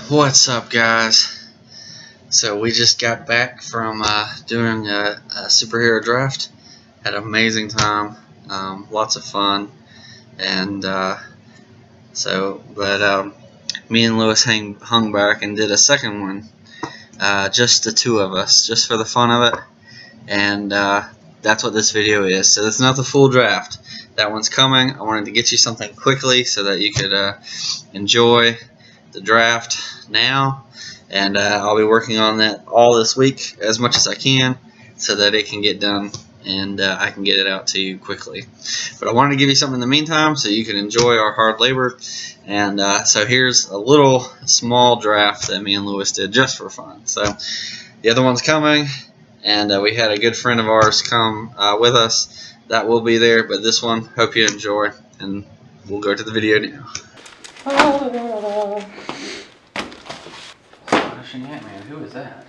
What's up, guys? So we just got back from doing a superhero draft. Had an amazing time, lots of fun, and me and Lewis hung back and did a second one, just the two of us, just for the fun of it, and that's what this video is. So it's not the full draft. That one's coming. I wanted to get you something quickly so that you could enjoy the draft now, and I'll be working on that all this week as much as I can so that it can get done and I can get it out to you quickly. But I wanted to give you something in the meantime so you can enjoy our hard labor, and so here's a small draft that me and Lewis did just for fun. So the other one's coming, and we had a good friend of ours come with us. That will be there, but this one, hope you enjoy, and we'll go to the video now. Astonishing Ant-Man, who is that?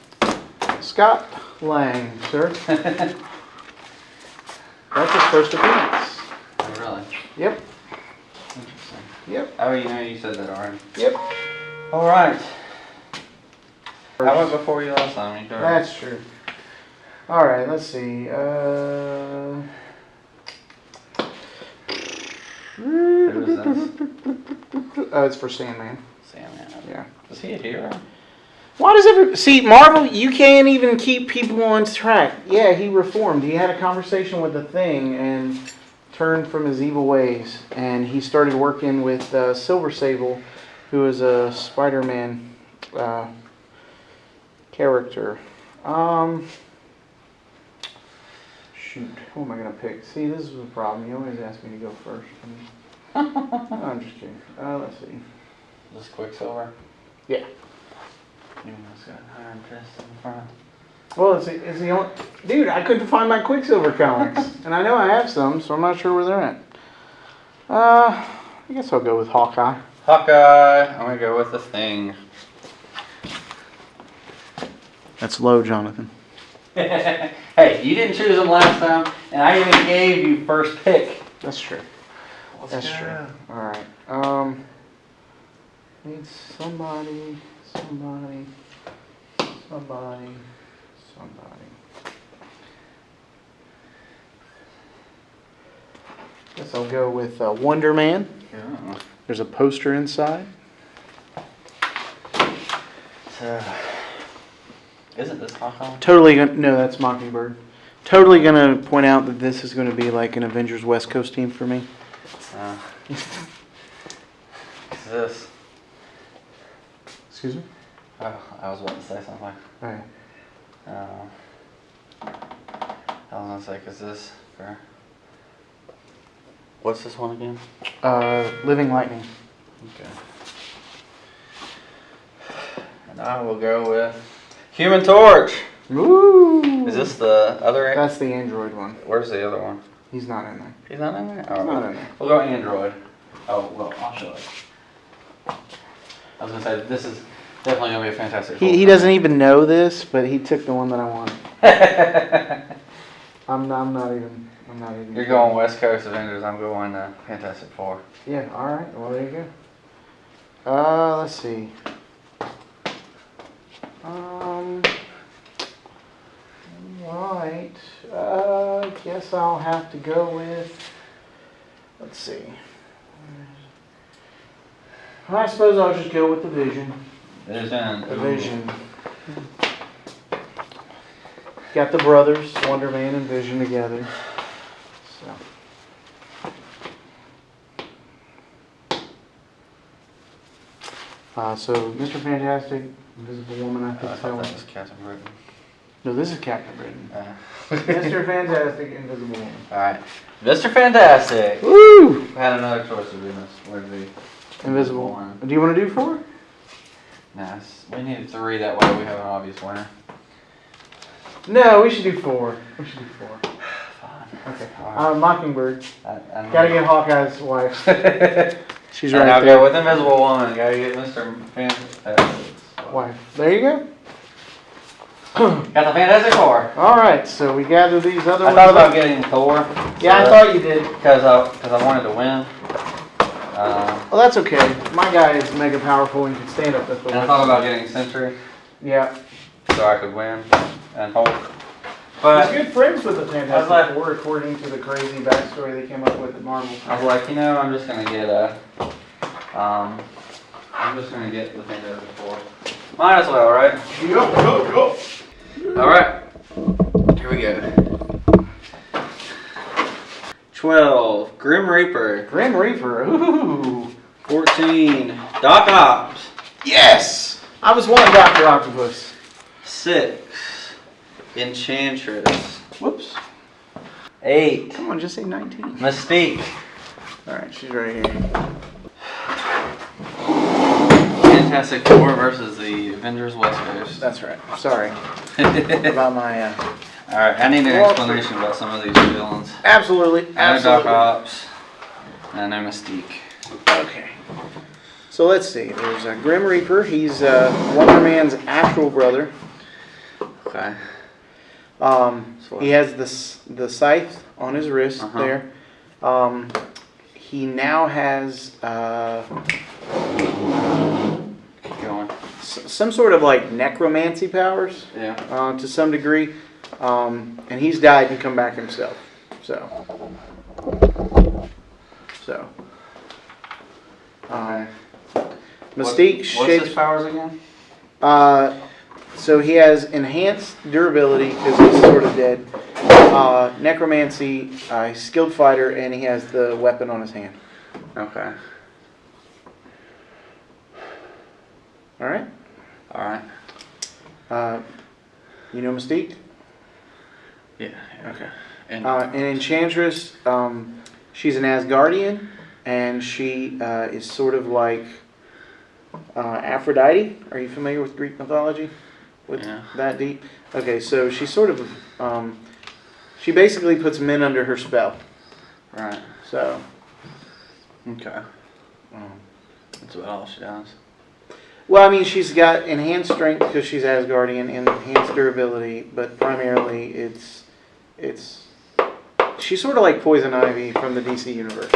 Scott Lang, sir. That's his first appearance. Oh, really? Yep. Interesting. Yep. Oh, you said that already. Yep. Alright. I went before you last time. That's true. Alright, let's see. Who is this? It's for Sandman. Sandman. Yeah. Is he a hero? Why does see, Marvel, you can't even keep people on track. Yeah, he reformed. He had a conversation with the Thing and turned from his evil ways. And he started working with Silver Sable, who is a Spider-Man character. Shoot, who am I going to pick? See, this is the problem. You always ask me to go first. No, I'm just kidding. Let's see. Is this Quicksilver? Yeah. Even though it's got Iron Fist in the front. Well, it's the only... Dude, I couldn't find my Quicksilver comics. And I know I have some, so I'm not sure where they're at. I guess I'll go with Hawkeye. Hawkeye. I'm going to go with the Thing. That's low, Jonathan. Hey, you didn't choose them last time, and I even gave you first pick. That's true. That's true. Alright. Need somebody. Guess I'll go with Wonder Man. Yeah. There's a poster inside. Isn't this Hawkeye? Totally gonna, no, that's Mockingbird. Totally gonna point out that this is gonna be like an Avengers West Coast team for me. What's this? Excuse me? Oh, I was about to say something. Alright. I was gonna say, is this for... What's this one again? Living Lightning. Okay. And I will go with Human Torch. Woo! Is this the other? That's the Android one. Where's the other one? He's not in there. He's not in there? Oh, He's not in there. We'll go Android. Oh, well, I'll show it. I was gonna say, this is definitely gonna be a fantastic. He doesn't even know this, but he took the one that I wanted. I'm not even. You're going West Coast Avengers. I'm going Fantastic Four. Yeah. All right. Well, there you go. Let's see. Right. Guess I'll have to go with. Let's see. I suppose I'll just go with the Vision. The Vision. Got the brothers, Wonder Man and Vision together. So Mr. Fantastic, Invisible Woman, I think that was Captain Britain. No, this is Captain Britain. Mr. Fantastic, Invisible Woman. Alright. Mr. Fantastic! Woo! I had another choice to do this. Where'd it be? Invisible Woman. Do you want to do 4? Nah, we need 3, that way we have an obvious winner. No, we should do 4. We should do 4. Fine. Okay. Right. Mockingbird. Gotta get Hawkeye's wife. She's right I'll there. go with Invisible Woman. Gotta get Mr. Fantastic's wife. There you go. Got the Fantastic Four. Alright, so we gather these other ones. I thought about getting Thor. Yeah, I thought you did. Because I wanted to win. Well, that's okay. My guy is mega powerful and can stand up to Thor. And I thought about getting Sentry. Yeah. So I could win and Hulk. But he's good friends with the Fantastic Four, according to the crazy backstory they came up with at Marvel. I was like, you know, I'm just gonna get I'm just gonna get the Fantastic Four. Might as well, right? Go. All right. Here we go. 12. Grim Reaper. Grim Reaper. Ooh. 14. Doc Ops. Yes. I was wanting Dr. Octopus. 6. Enchantress. Whoops. 8. Come on, just say 19. Mystique. Alright, she's right here. Fantastic Four versus the Avengers West Coast. That's right. Sorry about my. Alright, I need an explanation about some of these villains. Absolutely. I know Doc Ops. And I know Mystique. Okay. So let's see. There's Grim Reaper. He's Wonder Man's actual brother. Okay. He has the scythe on his wrist there. He now has keep going. Some sort of like necromancy powers. Yeah. To some degree, and he's died and come back himself. So. Mystique What's his powers again? So he has enhanced durability because he's sort of dead. Necromancy, skilled fighter, and he has the weapon on his hand. Okay. All right. All right. You know Mystique? Yeah. Okay. And Enchantress, she's an Asgardian, and she is sort of like Aphrodite. Are you familiar with Greek mythology? That deep? Okay, so she's sort of, she basically puts men under her spell. Right. So. Okay. That's about all she does. Well, I mean, she's got enhanced strength because she's Asgardian and enhanced durability, but primarily it's she's sort of like Poison Ivy from the DC universe.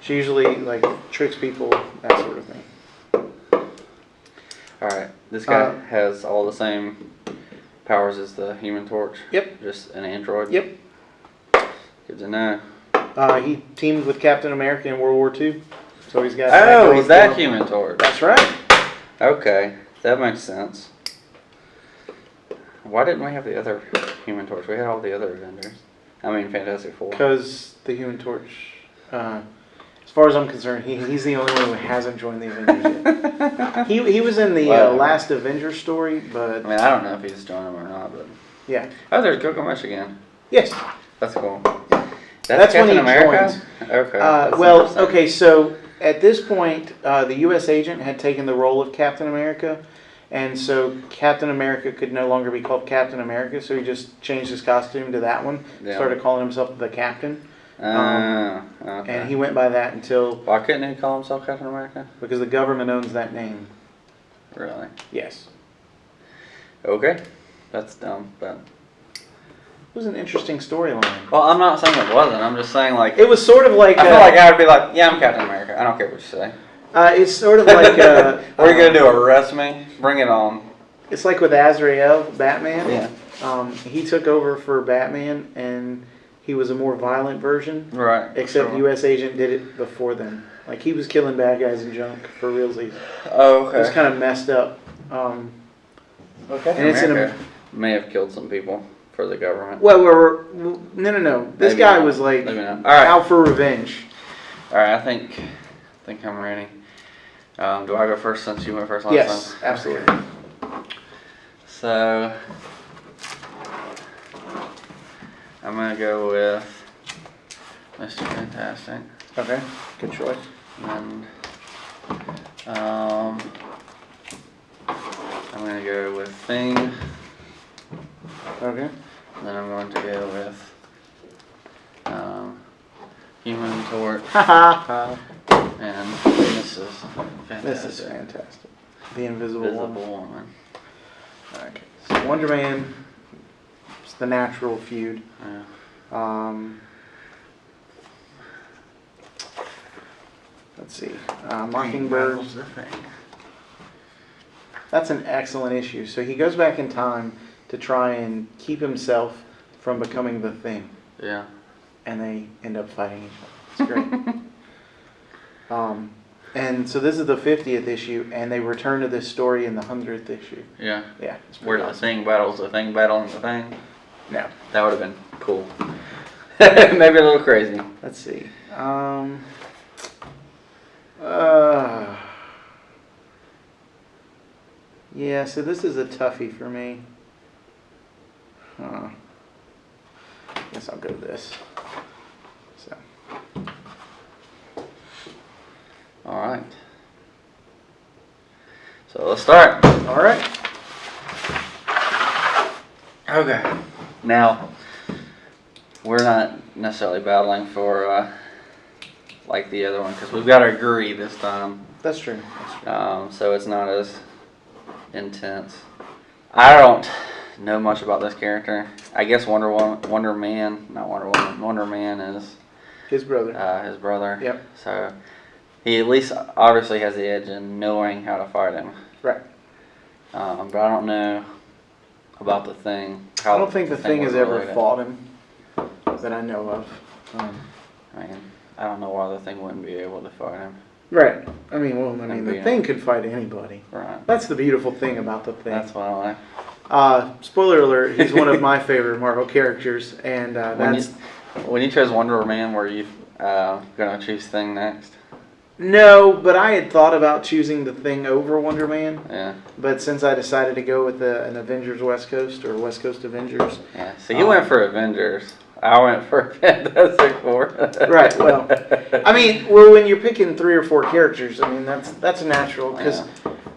She usually like tricks people, that sort of thing. Alright, this guy has all the same powers as the Human Torch? Yep. Just an android? Yep. Good to know. He teamed with Captain America in World War II, so he's got... Oh, he's that Human Torch. That's right. Okay, that makes sense. Why didn't we have the other Human Torch? We had all the other Avengers. I mean, Fantastic Four. Because the Human Torch... as far as I'm concerned, he's the only one who hasn't joined the Avengers yet. He was in the last Avengers story, but... I mean, I don't know if he's joined them or not, but... Yeah. Oh, there's Gilgamesh again. Yes. That's cool. That's when he America? joins. Okay. Well, okay, so at this point, the U.S. agent had taken the role of Captain America, and so Captain America could no longer be called Captain America, so he just changed his costume to that one, started calling himself the Captain. Okay. And he went by that until... Why couldn't he call himself Captain America? Because the government owns that name. Really? Yes. Okay. That's dumb, but... It was an interesting storyline. Well, I'm not saying it wasn't. I'm just saying, like... It was sort of like... I feel like I would be like, yeah, I'm Captain America. I don't care what you say. It's sort of like... what are you going to do, arrest me? Bring it on. It's like with Azrael, Batman. Yeah. He took over for Batman, and he was a more violent version. Right. Except U.S. Agent did it before then. Like, he was killing bad guys and junk for realsies. Oh, okay. It was kind of messed up. Okay. And it's America may have killed some people for the government. Well, no. This Maybe guy not. was like Maybe not. All right. out for revenge. All right, I think I'm ready. Do I go first since you went first last time? Yes, absolutely. So I'm gonna go with Mr. Fantastic. Okay, good choice. And I'm gonna go with Thing. Okay. And then I'm going to go with Human Torch. And this is fantastic. This is fantastic. The Invisible Woman. Okay. So Wonder Man, it's the natural feud. Yeah. Let's see. Mockingbird. Battles the Thing. That's an excellent issue. So he goes back in time to try and keep himself from becoming the Thing. Yeah. And they end up fighting each other. It's great. And so this is the 50th issue, and they return to this story in the 100th issue. Yeah. Yeah. It's Where the Thing battles the Thing battling the Thing. No. That would have been cool. Maybe a little crazy. Let's see. Yeah, so this is a toughie for me. Guess I'll go with this. So. All right. So let's start. All right. Okay. Now, we're not necessarily battling for like the other one because we've got our Guri this time. That's true. So it's not as intense. I don't know much about this character. I guess Wonder Man is His brother. his brother. Yep. So he at least obviously has the edge in knowing how to fight him. Right. But I don't know about the Thing. I don't think the Thing has ever related. fought him that I know of. I mean, I don't know why the Thing wouldn't be able to fight him. Right. I mean, the beat Thing him. could fight anybody. Right. That's the beautiful thing about the Thing. That's what I like. Spoiler alert, he's one of my favorite Marvel characters, and When you chose Wonder Man, were you gonna choose Thing next? No, but I had thought about choosing the Thing over Wonder Man. Yeah. But since I decided to go with an Avengers West Coast or West Coast Avengers. Yeah. So you went for Avengers. I went for Fantastic Four. Right. Well, I mean, when you're picking 3 or 4 characters, I mean that's natural.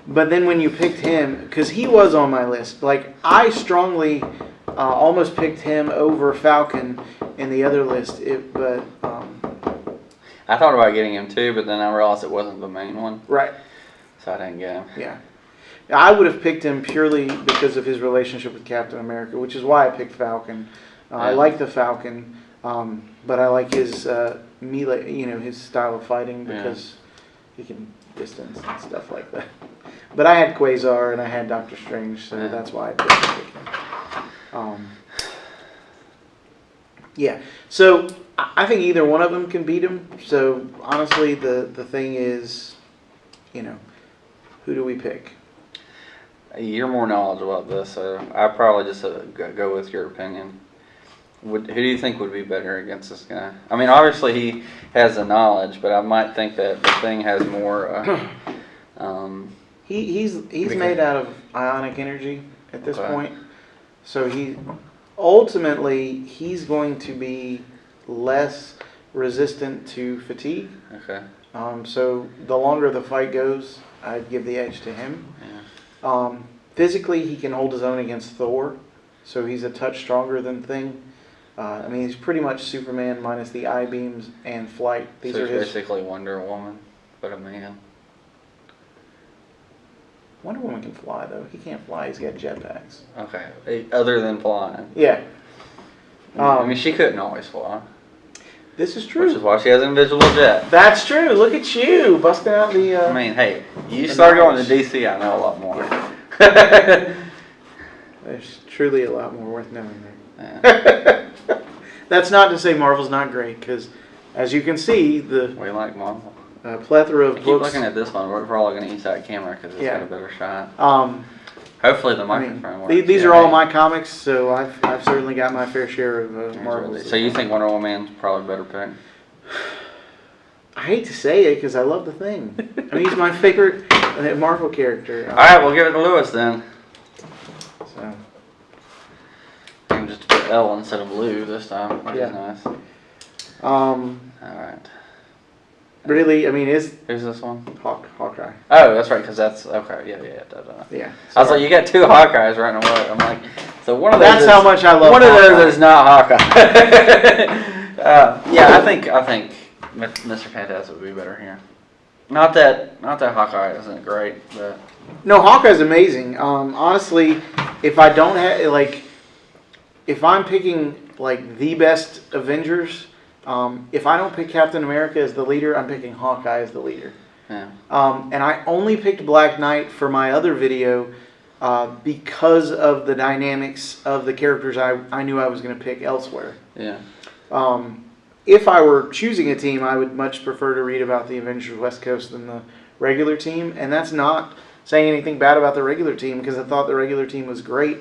But then when you picked him, because he was on my list, like I strongly almost picked him over Falcon in the other list. I thought about getting him too, but then I realized it wasn't the main one. Right. So I didn't get him. Yeah. I would have picked him purely because of his relationship with Captain America, which is why I picked Falcon. I like the Falcon, but I like his melee, his style of fighting because he can distance and stuff like that. But I had Quasar and I had Doctor Strange, so that's why I picked him. Yeah. So I think either one of them can beat him. So honestly, the thing is, who do we pick? You're more knowledgeable about this, so I'd probably just go with your opinion. Who do you think would be better against this guy? I mean, obviously he has the knowledge, but I might think that the Thing has more. He's made out of ionic energy at this point, so ultimately he's going to be less resistant to fatigue. Okay. So the longer the fight goes, I'd give the edge to him. Yeah. Physically, he can hold his own against Thor, so he's a touch stronger than Thing. I mean, he's pretty much Superman minus the I-beams and flight. These are basically Wonder Woman, but a man. Wonder Woman can fly, though. He can't fly. He's got jetpacks. Okay. Other than flying. Yeah. I mean, she couldn't always fly. This is true. Which is why she has an invisible jet. That's true. Look at you, busting out the... I mean, hey, you start going to DC, I know a lot more. Yeah. There's truly a lot more worth knowing there. Yeah. That's not to say Marvel's not great, because as you can see, the We like Marvel. Plethora of Keep books... looking at this one. We're probably going to use that camera because it's got a better shot. Hopefully the microphone works. These are all my comics, so I've certainly got my fair share of Marvel. So you think Wonder Woman's probably a better pick? I hate to say it because I love the Thing. I mean, he's my favorite Marvel character. All right, we'll give it to Lewis then. So. I can just put L instead of Lou this time, which is nice. All right. Really, I mean, Who's this one? Hawkeye. Oh, that's right, because that's okay. Yeah. I was like, you got 2 Hawkeyes right away. I'm like, so one of those. That's how much I love. One Hawkeye. of those is not Hawkeye. Yeah, I think Mr. Fantastic would be better here. Not that Hawkeye isn't great, but no, Hawkeye's amazing. Honestly, if I don't have if I'm picking the best Avengers, If I don't pick Captain America as the leader, I'm picking Hawkeye as the leader. Yeah. And I only picked Black Knight for my other video because of the dynamics of the characters I knew I was going to pick elsewhere. Yeah. If I were choosing a team, I would much prefer to read about the Avengers West Coast than the regular team. And that's not saying anything bad about the regular team, because I thought the regular team was great.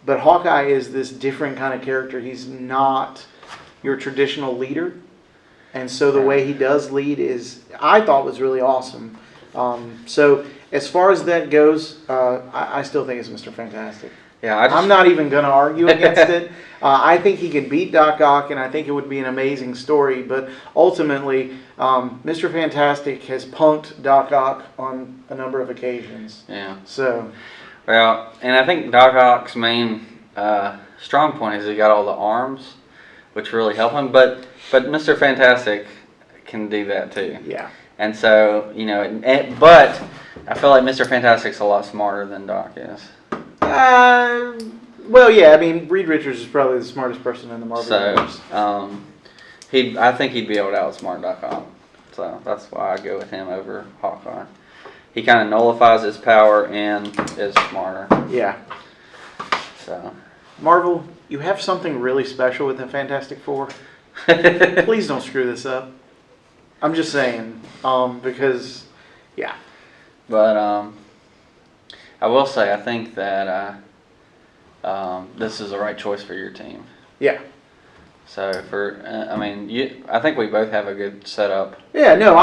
But Hawkeye is this different kind of character. He's not your traditional leader. And so the way he does lead is, I thought, was really awesome. So as far as that goes, I still think it's Mr. Fantastic. Yeah, I'm not even going to argue against it. I think he could beat Doc Ock, and I think it would be an amazing story. But ultimately, Mr. Fantastic has punked Doc Ock on a number of occasions. Yeah. So. Well, and I think Doc Ock's main strong point is he got all the arms, which really help him. But Mr. Fantastic can do that too. Yeah. And so, you know, but I feel like Mr. Fantastic's a lot smarter than Doc is. Well, yeah. I mean, Reed Richards is probably the smartest person in the Marvel universe. I think he'd be able to outsmart Doc Ock. So that's why I go with him over Hawkeye. He kind of nullifies his power and is smarter. Yeah. So. Marvel, you have something really special with the Fantastic Four. Please don't screw this up. I'm just saying, because, yeah. But I will say, I think that this is the right choice for your team. Yeah. So I think we both have a good setup. Yeah, no,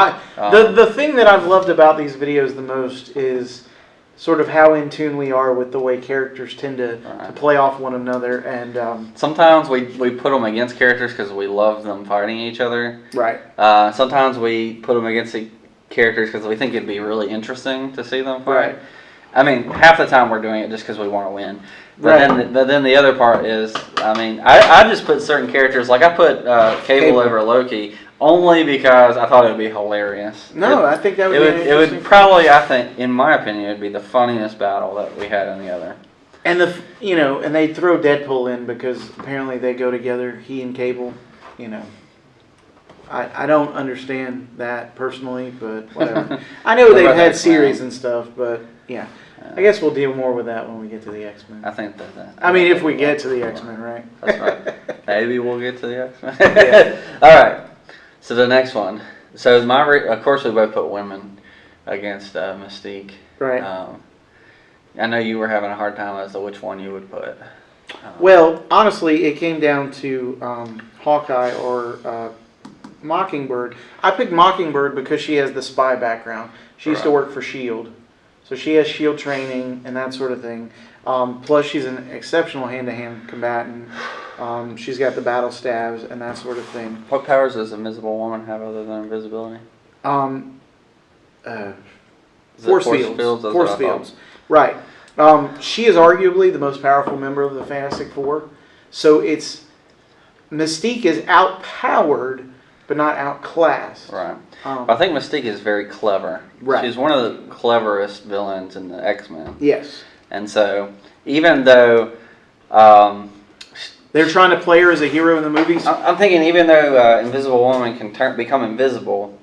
the thing that I've loved about these videos the most is sort of how in tune we are with the way characters tend to play off one another, and sometimes we put them against characters because we love them fighting each other. Right. Sometimes we put them against the characters because we think it'd be really interesting to see them fight. Right. I mean, half the time we're doing it just because we want to win. But then the other part is, I just put certain characters, like I put Cable over Loki only because I thought it would be hilarious. I think that would be it would probably, I think, in my opinion, it would be the funniest battle that we had in the other. And and they throw Deadpool in because apparently they go together, he and Cable, I don't understand that personally, but whatever. I know they've had series and stuff, but yeah. I guess we'll deal more with that when we get to the X-Men. I think that. if we get to the X-Men, right? That's right. Maybe we'll get to the X-Men. Yeah. All right. So the next one. So of course we both put women against Mystique. Right. I know you were having a hard time as to which one you would put. Well, honestly, it came down to Hawkeye or Mockingbird. I picked Mockingbird because she has the spy background. She used to work for S.H.I.E.L.D. So she has S.H.I.E.L.D. training and that sort of thing. Plus, she's an exceptional hand-to-hand combatant. She's got the battle stabs and that sort of thing. What powers does Invisible Woman have other than invisibility? Force fields. Force fields. Right. She is arguably the most powerful member of the Fantastic Four. So Mystique is outpowered, but not outclassed. Right. I think Mystique is very clever. Right. She's one of the cleverest villains in the X-Men. Yes. And so, even though they're trying to play her as a hero in the movies, I'm thinking even though Invisible Woman can become invisible,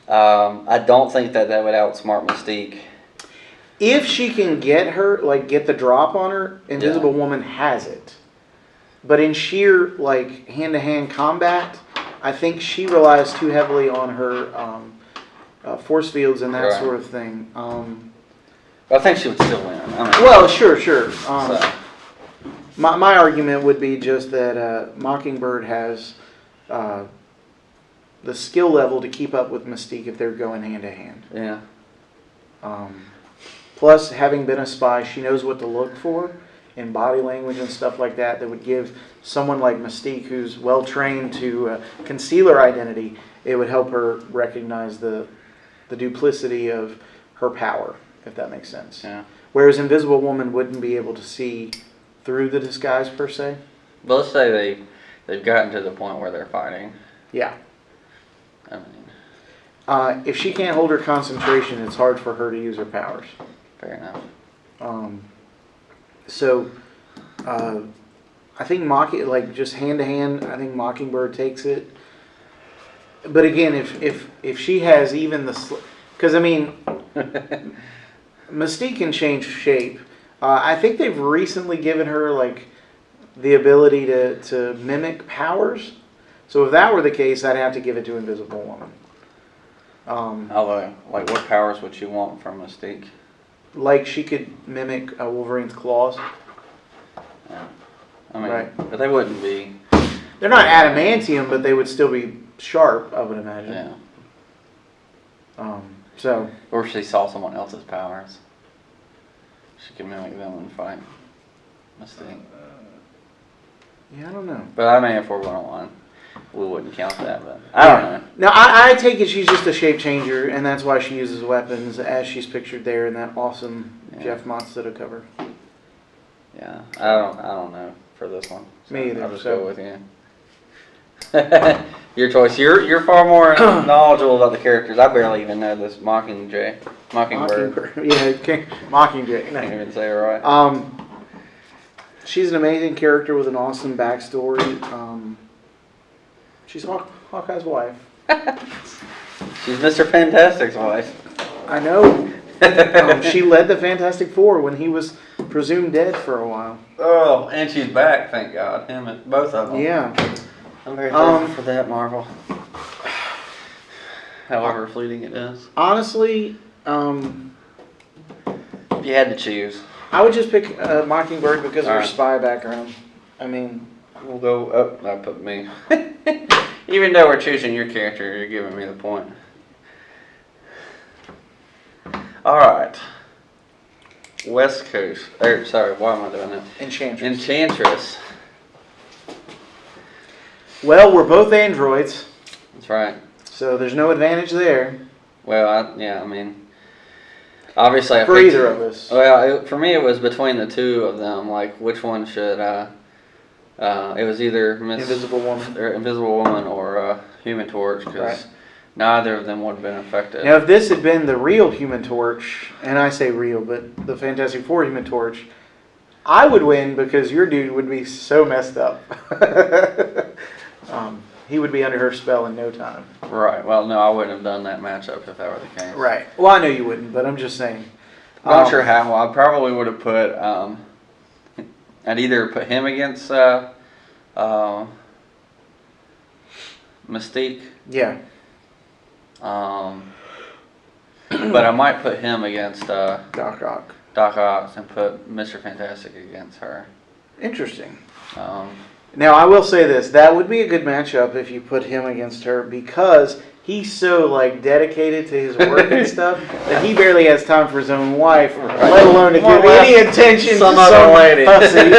I don't think that would outsmart Mystique. If she can get the drop on her, Invisible Woman has it. But in sheer hand-to-hand combat, I think she relies too heavily on her force fields and that sort of thing. I think she would still win. Well, sure. My argument would be just that Mockingbird has the skill level to keep up with Mystique if they're going hand-to-hand. Yeah. Plus, having been a spy, she knows what to look for in body language and stuff like that would give someone like Mystique, who's well trained to conceal her identity, it would help her recognize the duplicity of her power, if that makes sense. Yeah. Whereas Invisible Woman wouldn't be able to see through the disguise per se. But let's say they've gotten to the point where they're fighting. Yeah. If she can't hold her concentration, it's hard for her to use her powers. Fair enough. So, I think just hand to hand, I think Mockingbird takes it. But again, if she has even the, because I mean, Mystique can change shape. I think they've recently given her like the ability to mimic powers. So if that were the case, I'd have to give it to Invisible Woman. Although, like, what powers would you want from Mystique? Like she could mimic Wolverine's claws. Yeah. I mean, Right. but they wouldn't be. They're not adamantium, but they would still be sharp, I would imagine. Yeah. So. Or if she saw someone else's powers, she could mimic them and fight Mystique. Yeah, I don't know. But I mean, if we're 1-on-1, we wouldn't count that. But I don't know. Now, I take it she's just a shape changer, and that's why she uses weapons as she's pictured there in that awesome Jeff Matsuda cover. Yeah, I don't know for this one. So Me either. I'll just go with you. Your choice. You're far more knowledgeable about the characters. I barely even know this Mockingbird. Yeah, Mockingjay. I can't even say it right. She's an amazing character with an awesome backstory. She's Hawkeye's wife. She's Mr. Fantastic's wife. I know. She led the Fantastic Four when he was presumed dead for a while. Oh, and she's back, thank God. Him and both of them. Yeah. I'm very thankful for that, Marvel. However fleeting it is. Honestly, If you had to choose. I would just pick Mockingbird because of her Alright. spy background. I mean, We'll go up. That put me. Even though we're choosing your character, you're giving me the point. Alright. West Coast. Sorry, why am I doing that? Enchantress. Enchantress. Well, we're both androids, That's right. so there's no advantage there Well, I mean, obviously I for picked, either of us. Well, for me it was between the two of them. Like, which one should it was either Invisible Woman. or Human Torch, because Right. neither of them would have been affected. Now, if this had been the real Human Torch, and I say real, but the Fantastic Four Human Torch, I would win because your dude would be so messed up. He would be under her spell in no time. Right. Well, no, I wouldn't have done that matchup if that were the case. Right. Well, I know you wouldn't, but I'm just saying. I'm not sure how. I probably would have put. I'd either put him against Mystique. Yeah. But I might put him against Doc Ock. Doc Ock and put Mr. Fantastic against her. Interesting. Um, Now, I will say this. That would be a good matchup if you put him against her because he's so, like, dedicated to his work and stuff that he barely has time for his own wife, let alone to give any attention to some other lady. pussy.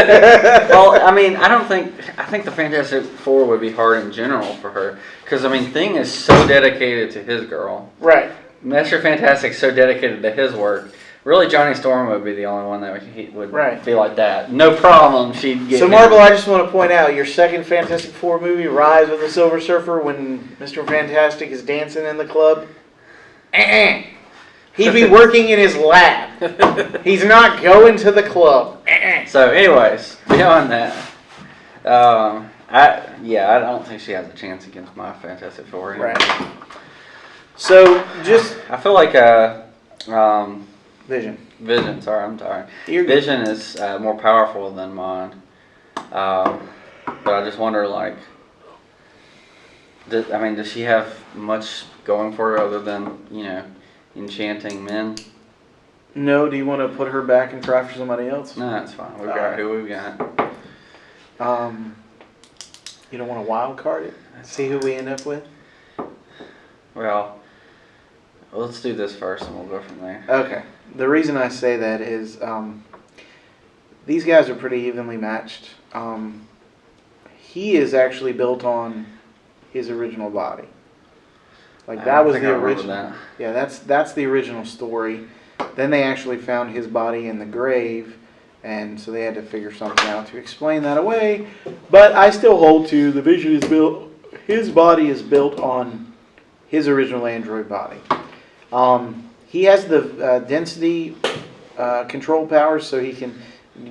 Well, I mean, I think the Fantastic Four would be hard in general for her. Because, I mean, Thing is so dedicated to his girl. Right. Mr. Fantastic's so dedicated to his work. Really, Johnny Storm would be the only one that would Right. feel like that. No problem, she'd get So, him. Marvel, I just want to point out your second Fantastic Four movie, Rise of the Silver Surfer, when Mr. Fantastic is dancing in the club. He'd be working in his lab. He's not going to the club. So, anyways, beyond that, I don't think she has a chance against my Fantastic Four. Anyway. Right. So, just I feel like Vision. Sorry, I'm sorry. You're good. Vision is more powerful than mine. But I just wonder, like, does she have much going for her other than, enchanting men? No, do you want to put her back and try for somebody else? No, that's fine. We've got who we've got. You don't want to wild card it? See who we end up with? Well, let's do this first and we'll go from there. Okay. The reason I say that is these guys are pretty evenly matched. He is actually built on his original body. Like that was the original. That. Yeah, that's the original story. Then they actually found his body in the grave, and so they had to figure something out to explain that away. But I still hold to the Vision is built. His body is built on his original android body. He has the density control powers, so he can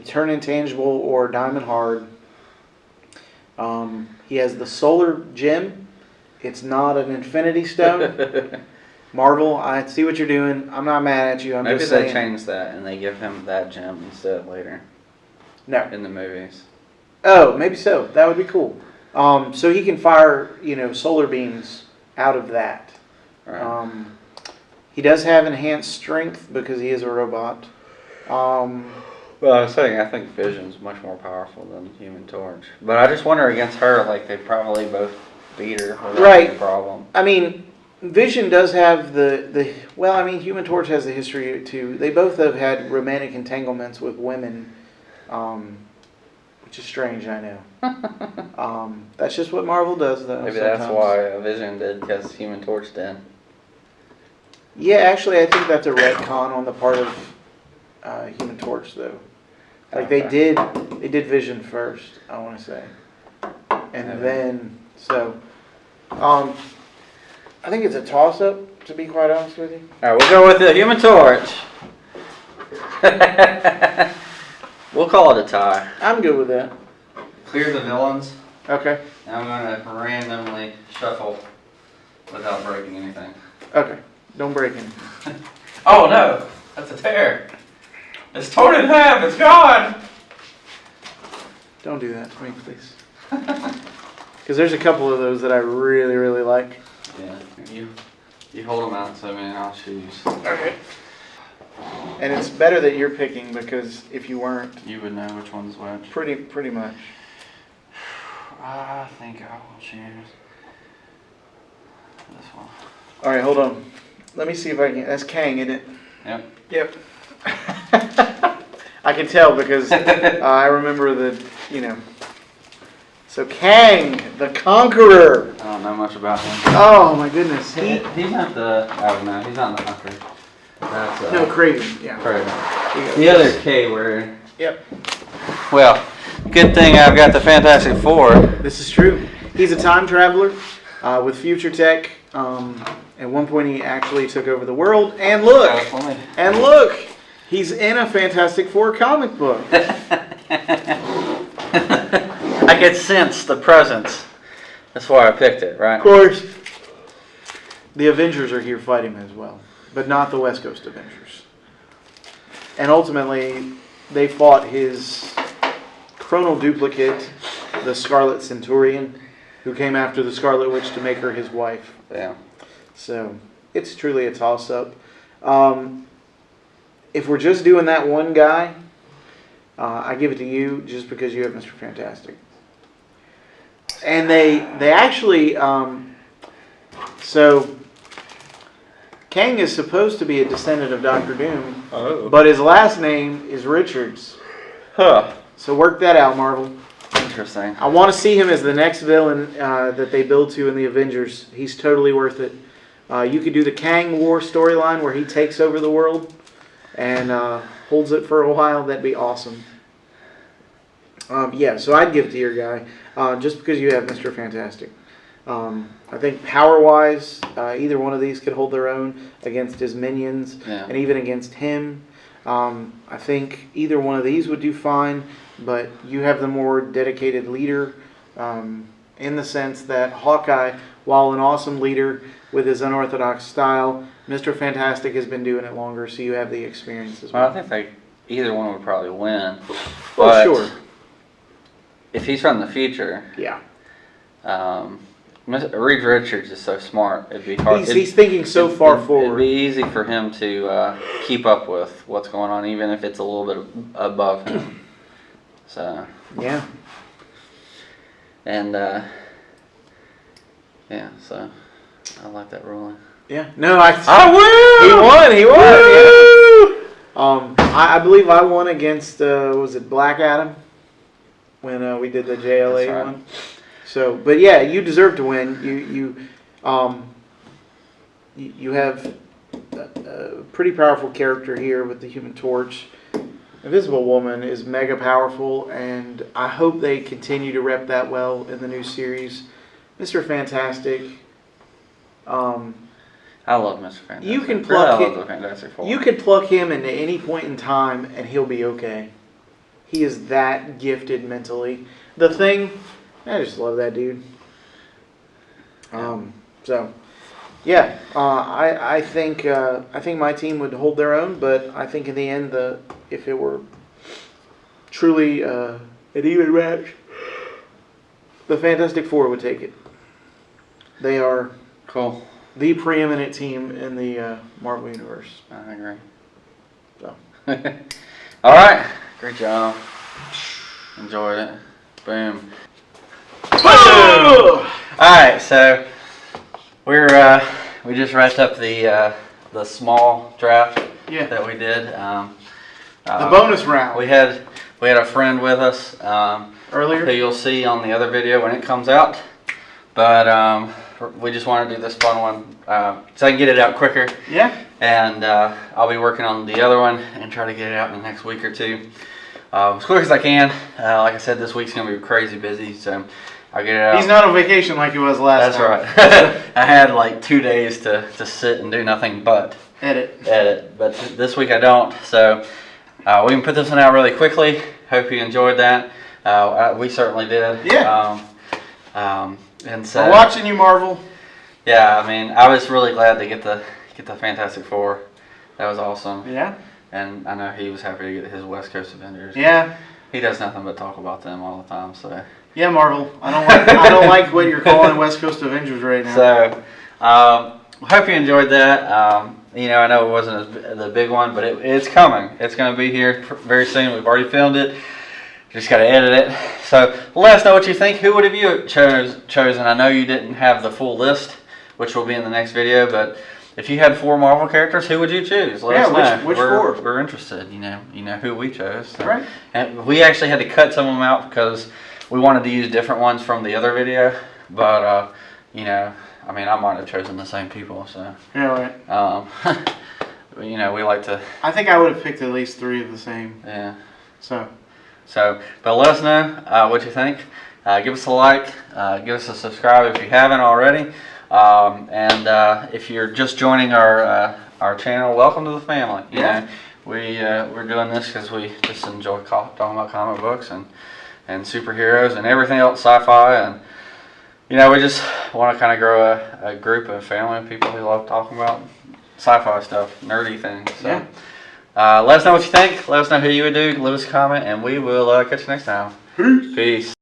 turn intangible or diamond hard. He has the solar gem, It's not an Infinity Stone. Marvel, I see what you're doing. I'm not mad at you. I'm Maybe just they saying. change that and they give him that gem instead later No. in the movies. Oh, maybe so. That would be cool. So he can fire, solar beams out of that. Right. He does have enhanced strength because he is a robot. Well, I was saying, I think Vision's much more powerful than Human Torch. But I just wonder against her, like, they probably both beat her without Right. any problem. I mean, Vision does have Human Torch has the history too. They both have had romantic entanglements with women, which is strange, I know. That's just what Marvel does, though. Maybe sometimes. that's why Vision did, because Human Torch did. Yeah, actually, I think that's a retcon on the part of Human Torch, though. Like they did Vision first, I want to say, and then I think it's a toss-up, to be quite honest with you. All right, we'll go with the Human Torch. We'll call it a tie. I'm good with that. Clear the villains. Okay. Now I'm going to randomly shuffle without breaking anything. Okay. Don't break anything. Oh no, that's a tear. It's torn in half. It's gone. Don't do that to me, please. Because there's a couple of those that I really, really like. Yeah, you hold them out to me and I'll choose. Okay. And it's better that you're picking because if you weren't, You would know which one's which. pretty much. I think I will choose this one. All right, hold on. Let me see if I can. That's Kang, isn't it? Yep. Yep. I can tell because I remember So Kang, the Conqueror. I don't know much about him. Oh my goodness. He's not the. Oh no, he's not the hunter. That's No, Craven. Yeah. Craven. The other K word. Yep. Well, good thing I've got the Fantastic Four. This is true. He's a time traveler with future tech. At one point, he actually took over the world. And look, he's in a Fantastic Four comic book. I could sense the presence. That's why I picked it, right? Of course. The Avengers are here fighting him as well, but not the West Coast Avengers. And ultimately, they fought his chronal duplicate, the Scarlet Centurion, who came after the Scarlet Witch to make her his wife. Yeah. So, it's truly a toss-up. If we're just doing that one guy, I give it to you just because you have Mr. Fantastic. And they actually, so Kang is supposed to be a descendant of Doctor Doom, but his last name is Richards. Huh. So work that out, Marvel. Interesting. I want to see him as the next villain that they build to in the Avengers. He's totally worth it. You could do the Kang War storyline where he takes over the world and holds it for a while. That'd be awesome. Yeah, so I'd give it to your guy just because you have Mr. Fantastic. I think power-wise, either one of these could hold their own against his minions and even against him. I think either one of these would do fine, but you have the more dedicated leader in the sense that Hawkeye, while an awesome leader with his unorthodox style, Mr. Fantastic has been doing it longer, so you have the experience as well. Well, I think either one would probably win. Well, sure. If he's from the future, Yeah. Reed Richards is so smart. It'd be hard. He's thinking so far forward. It'd be easy for him to keep up with what's going on, even if it's a little bit above him. So. Yeah. And yeah, so I like that ruling. Yeah. No, I win. He won. Yeah. I believe I won against was it Black Adam when we did the JLA That's right. one. So, but yeah, you deserve to win. You have a pretty powerful character here with the Human Torch. Invisible Woman is mega powerful, and I hope they continue to rep that well in the new series. Mr. Fantastic. I love Mr. Fantastic. You can pluck I love the Fantastic Four. You could pluck him into any point in time, and he'll be okay. He is that gifted mentally. The Thing, I just love that dude. So, yeah, I think my team would hold their own, but I think in the end, if it were truly an even match, the Fantastic Four would take it. They are Cool. the preeminent team in the Marvel Universe. I agree. So. All right. Great job. Enjoyed it. Boom. All right. So we just wrapped up the small draft Yeah. that we did. The bonus round. We had a friend with us Earlier. who you'll see on the other video when it comes out. But we just want to do this fun one so I can get it out quicker. Yeah. And I'll be working on the other one and try to get it out in the next week or two. As quick as I can. Like I said, this week's going to be crazy busy, so I'll get it out. He's not on vacation like he was last time. That's right. I had like 2 days to sit and do nothing but Edit. But this week I don't. So we can put this one out really quickly. Hope you enjoyed that. We certainly did. Yeah. And so We're watching you, Marvel. yeah, I mean, I was really glad to get the Fantastic Four. That was awesome. Yeah. And I know he was happy to get his West Coast Avengers. Yeah. He does nothing but talk about them all the time. So Yeah, Marvel. I don't like what you're calling West Coast Avengers right now. So hope you enjoyed that. You know, I know it wasn't the big one, but it's coming. It's going to be here very soon. We've already filmed it. Just got to edit it. So let us know what you think. Who would have you chosen? I know you didn't have the full list, which will be in the next video, but if you had 4 Marvel characters, who would you choose? Let us know. Which 4? We're interested. You know who we chose. So. Right. And we actually had to cut some of them out because we wanted to use different ones from the other video. But you know, I mean, I might have chosen the same people. So Yeah, right. you know, we like to. I think I would have picked at least 3 of the same. Yeah. So, But let us know what you think. Give us a like. Give us a subscribe if you haven't already. And if you're just joining our channel, welcome to the family. You know, we're doing this because we just enjoy talking about comic books and superheroes and everything else, sci-fi, and you know, we just want to kind of grow a group of family of people who love talking about sci-fi stuff, nerdy things. So. Yeah. Let us know what you think. Let us know who you would do. Leave us a comment, and we will catch you next time. Peace.